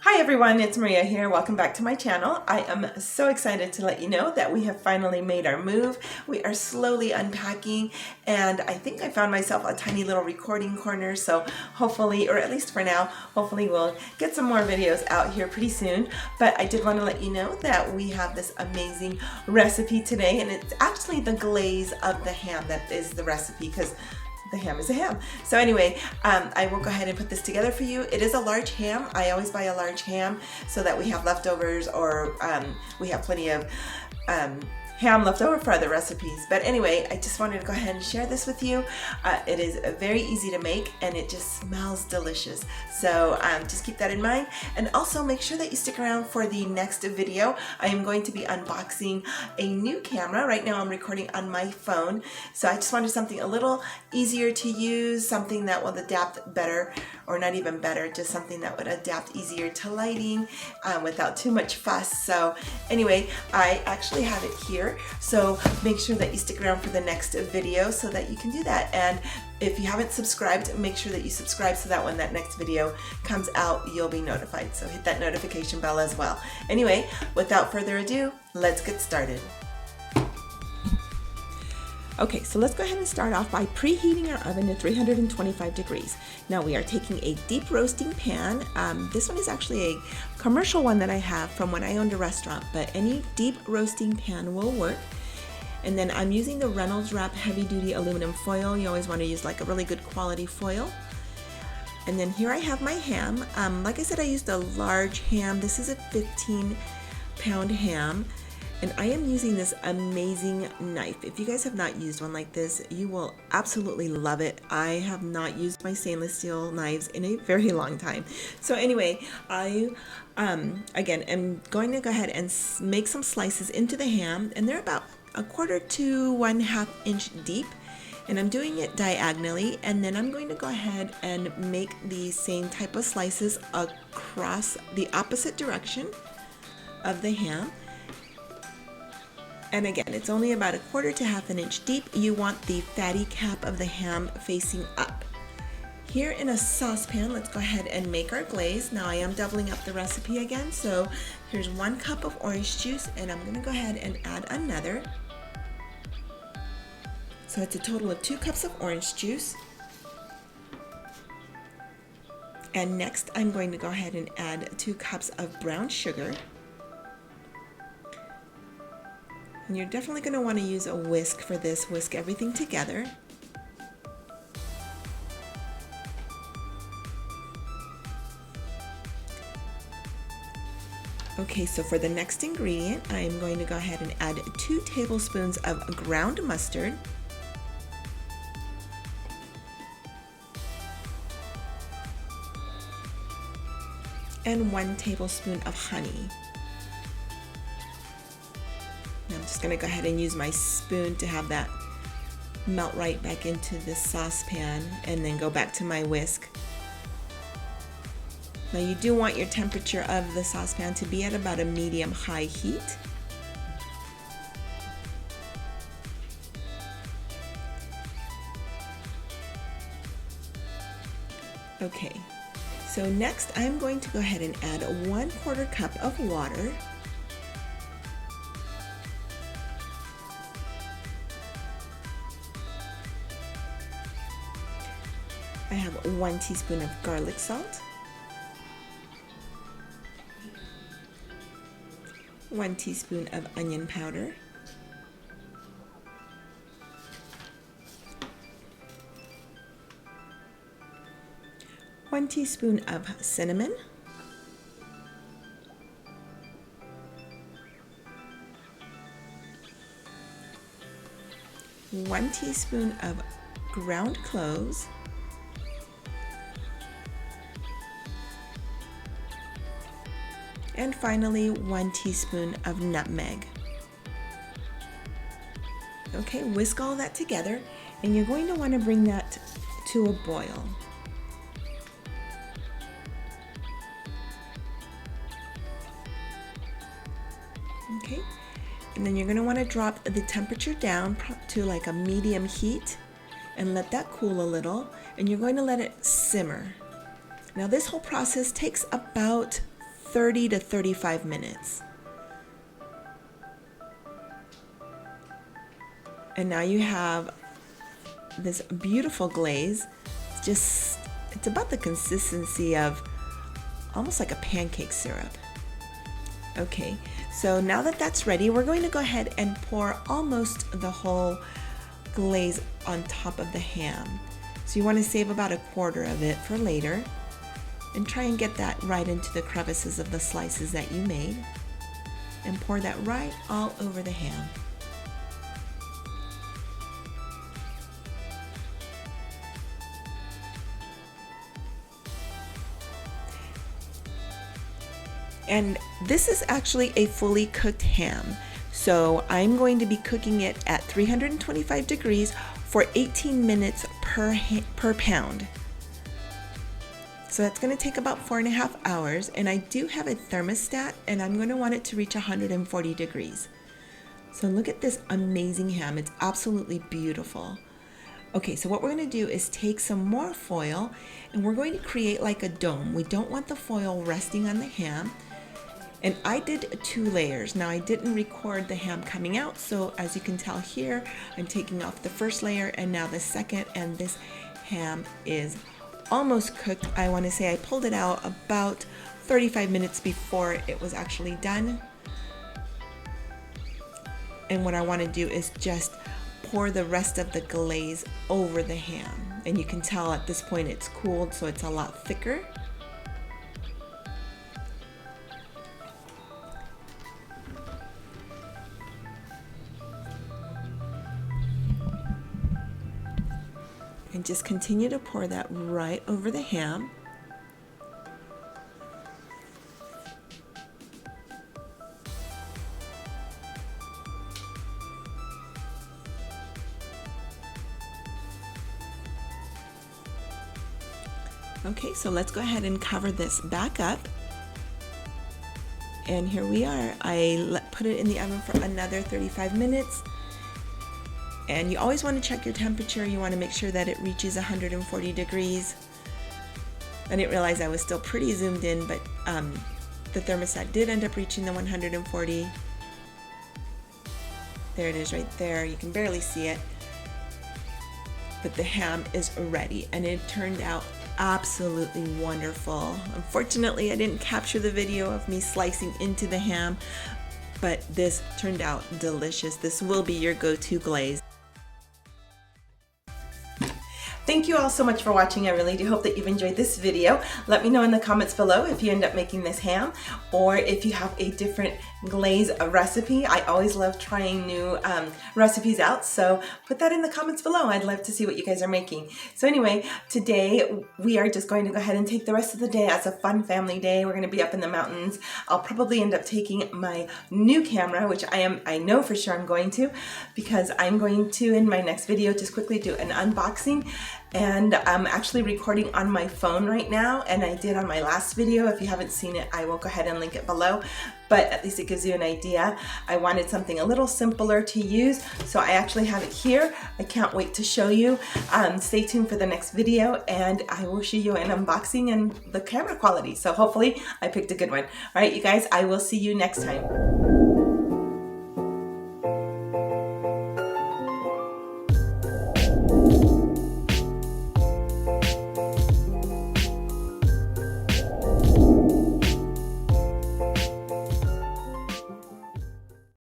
Hi everyone, it's Maria here. Welcome back to my channel. I am so excited to let you know that we have finally made our move. We are slowly unpacking and I think I found myself a tiny little recording corner, so hopefully, or at least for now, hopefully we'll get some more videos out here pretty soon. But I did want to let you know that we have this amazing recipe today, and it's actually the glaze of the ham that is the recipe, because the ham is a ham. So anyway, I will go ahead and put this together for you. It is a large ham. I always buy a large ham so that we have leftovers, or we have plenty of ham left over for other recipes. But anyway, I just wanted to go ahead and share this with you. It is very easy to make and it just smells delicious. So just keep that in mind. And also make sure that you stick around for the next video. I am going to be unboxing a new camera. Right now I'm recording on my phone. So I just wanted something a little easier to use, something that will adapt better, or not even better, just something that would adapt easier to lighting without too much fuss. So anyway, I actually have it here. So make sure that you stick around for the next video so that you can do that. And if you haven't subscribed, make sure that you subscribe so that when that next video comes out, you'll be notified. So hit that notification bell as well. Anyway, without further ado, let's get started. Okay, so let's go ahead and start off by preheating our oven to 325 degrees. Now we are taking a deep roasting pan. This one is actually a commercial one that I have from when I owned a restaurant, but any deep roasting pan will work. And then I'm using the Reynolds Wrap heavy duty aluminum foil. You always want to use like a really good quality foil. And then here I have my ham. Like I said, I used a large ham. This is a 15-pound ham. And I am using this amazing knife. If you guys have not used one like this, you will absolutely love it. I have not used my stainless steel knives in a very long time. So anyway, I again am going to go ahead and make some slices into the ham, and they're about 1/4 to 1/2 inch deep. And I'm doing it diagonally, and then I'm going to go ahead and make the same type of slices across the opposite direction of the ham. And again, it's only about 1/4 to 1/2 inch deep. You want the fatty cap of the ham facing up. Here in a saucepan, let's go ahead and make our glaze. Now I am doubling up the recipe again, so here's 1 cup of orange juice, and I'm gonna go ahead and add another. So it's a total of 2 cups of orange juice. And next I'm going to go ahead and add 2 cups of brown sugar. And you're definitely going to want to use a whisk for this. Whisk everything together. Okay, so for the next ingredient, I am going to go ahead and add 2 tablespoons of ground mustard. And 1 tablespoon of honey. I'm just going to go ahead and use my spoon to have that melt right back into this saucepan, and then go back to my whisk. Now you do want your temperature of the saucepan to be at about a medium-high heat. Okay, so next I'm going to go ahead and add 1/4 cup of water. I have 1 teaspoon of garlic salt, 1 teaspoon of onion powder, 1 teaspoon of cinnamon, 1 teaspoon of ground cloves, and finally 1 teaspoon of nutmeg. Okay, whisk all that together, and you're going to want to bring that to a boil. Okay, and then you're going to want to drop the temperature down to like a medium heat and let that cool a little, and you're going to let it simmer. Now this whole process takes about 30 to 35 minutes. And now you have this beautiful glaze. It's about the consistency of almost like a pancake syrup. Okay, so now that that's ready, we're going to go ahead and pour almost the whole glaze on top of the ham. So you want to save about a quarter of it for later and try and get that right into the crevices of the slices that you made, and pour that right all over the ham. And this is actually a fully cooked ham. So I'm going to be cooking it at 325 degrees for 18 minutes per pound. So that's going to take about 4.5 hours. And I do have a thermostat, and I'm going to want it to reach 140 degrees. So look at this amazing ham. It's absolutely beautiful. Okay, so what we're going to do is take some more foil, and we're going to create like a dome. We don't want the foil resting on the ham. And I did 2 layers. Now I didn't record the ham coming out, so as you can tell here, I'm taking off the first layer and now the second, and this ham is almost cooked. I want to say I pulled it out about 35 minutes before it was actually done. And what I want to do is just pour the rest of the glaze over the ham. And you can tell at this point it's cooled, so it's a lot thicker. And just continue to pour that right over the ham. Okay, so let's go ahead and cover this back up. And here we are. I put it in the oven for another 35 minutes. And you always want to check your temperature. You want to make sure that it reaches 140 degrees. I didn't realize I was still pretty zoomed in, but the thermostat did end up reaching the 140. There it is right there. You can barely see it. But the ham is ready, and it turned out absolutely wonderful. Unfortunately, I didn't capture the video of me slicing into the ham, but this turned out delicious. This will be your go-to glaze. Thank you all so much for watching. I really do hope that you've enjoyed this video. Let me know in the comments below if you end up making this ham, or if you have a different glaze recipe. I always love trying new recipes out, so put that in the comments below. I'd love to see what you guys are making. So anyway, today we are just going to go ahead and take the rest of the day as a fun family day. We're going to be up in the mountains. I'll probably end up taking my new camera, which I know for sure I'm going to, because I'm going to, in my next video, just quickly do an unboxing. And I'm actually recording on my phone right now, and I did on my last video. If you haven't seen it, I will go ahead and link it below, but at least it gives you an idea. I wanted something a little simpler to use, so I actually have it here. I can't wait to show you. Stay tuned for the next video, and I will show you an unboxing and the camera quality. So hopefully I picked a good one. All right, you guys, I will see you next time.